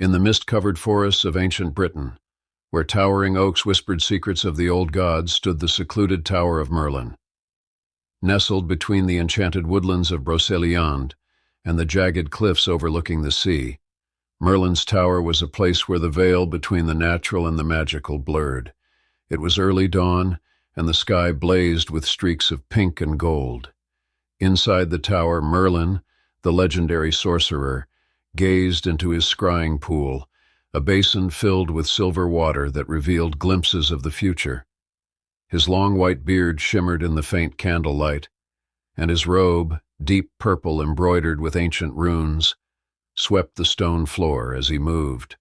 In the mist-covered forests of ancient Britain, where towering oaks whispered secrets of the old gods, stood the secluded tower of Merlin. Nestled between the enchanted woodlands of Brocéliande and the jagged cliffs overlooking the sea, Merlin's tower was a place where the veil between the natural and the magical blurred. It was early dawn, and the sky blazed with streaks of pink and gold. Inside the tower, Merlin, the legendary sorcerer, gazed into his scrying pool, a basin filled with silver water that revealed glimpses of the future. His long white beard shimmered in the faint candlelight, and his robe, deep purple embroidered with ancient runes, swept the stone floor as he moved.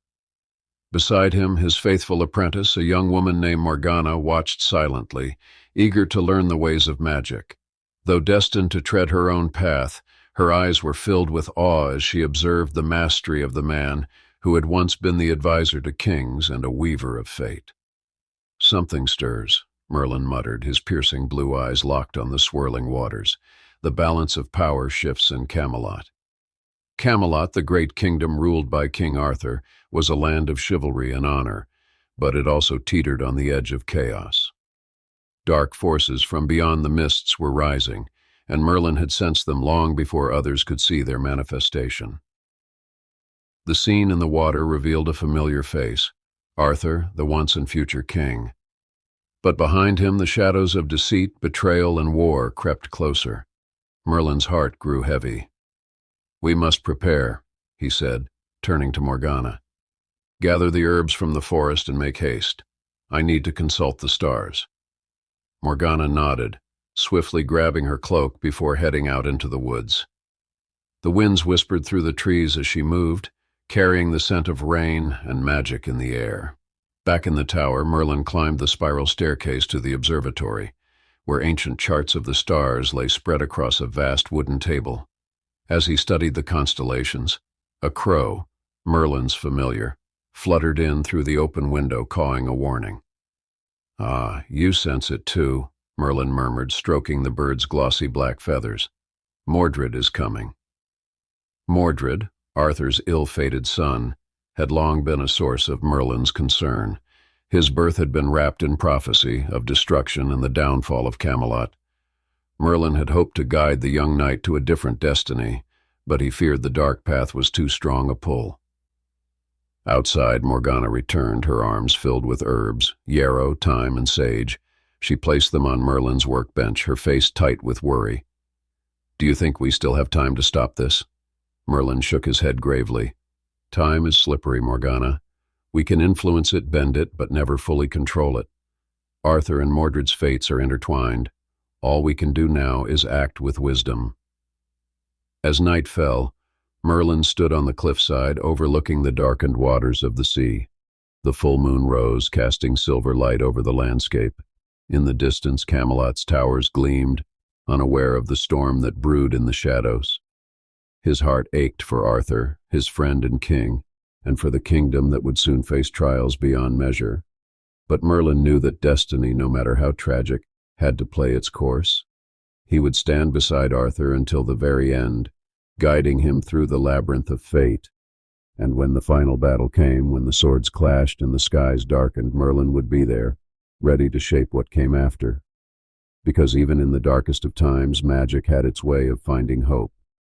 Beside him, his faithful apprentice, a young woman named Morgana, watched silently, eager to learn the ways of magic. Though destined to tread her own path, her eyes were filled with awe as she observed the mastery of the man who had once been the advisor to kings and a weaver of fate. "Something stirs," Merlin muttered, his piercing blue eyes locked on the swirling waters. "The balance of power shifts in Camelot." Camelot, the great kingdom ruled by King Arthur, was a land of chivalry and honor, but it also teetered on the edge of chaos. Dark forces from beyond the mists were rising, and Merlin had sensed them long before others could see their manifestation. The scene in the water revealed a familiar face, Arthur, the once and future king. But behind him, the shadows of deceit, betrayal, and war crept closer. Merlin's heart grew heavy. "We must prepare," he said, turning to Morgana. "Gather the herbs from the forest and make haste. I need to consult the stars." Morgana nodded, swiftly grabbing her cloak before heading out into the woods. The winds whispered through the trees as she moved, carrying the scent of rain and magic in the air. Back in the tower, Merlin climbed the spiral staircase to the observatory, where ancient charts of the stars lay spread across a vast wooden table. As he studied the constellations, a crow, Merlin's familiar, fluttered in through the open window, cawing a warning. "Ah, you sense it too," Merlin murmured, stroking the bird's glossy black feathers. "Mordred is coming." Mordred, Arthur's ill-fated son, had long been a source of Merlin's concern. His birth had been wrapped in prophecy of destruction and the downfall of Camelot. Merlin had hoped to guide the young knight to a different destiny, but he feared the dark path was too strong a pull. Outside, Morgana returned, her arms filled with herbs, yarrow, thyme, and sage. She placed them on Merlin's workbench, her face tight with worry. "Do you think we still have time to stop this?" Merlin shook his head gravely. "Time is slippery, Morgana. We can influence it, bend it, but never fully control it. Arthur and Mordred's fates are intertwined. All we can do now is act with wisdom." As night fell, Merlin stood on the cliffside overlooking the darkened waters of the sea. The full moon rose, casting silver light over the landscape. In the distance, Camelot's towers gleamed, unaware of the storm that brewed in the shadows. His heart ached for Arthur, his friend and king, and for the kingdom that would soon face trials beyond measure. But Merlin knew that destiny, no matter how tragic, had to play its course. He would stand beside Arthur until the very end, guiding him through the labyrinth of fate. And when the final battle came, when the swords clashed and the skies darkened, Merlin would be there, ready to shape what came after. Because even in the darkest of times, magic had its way of finding hope.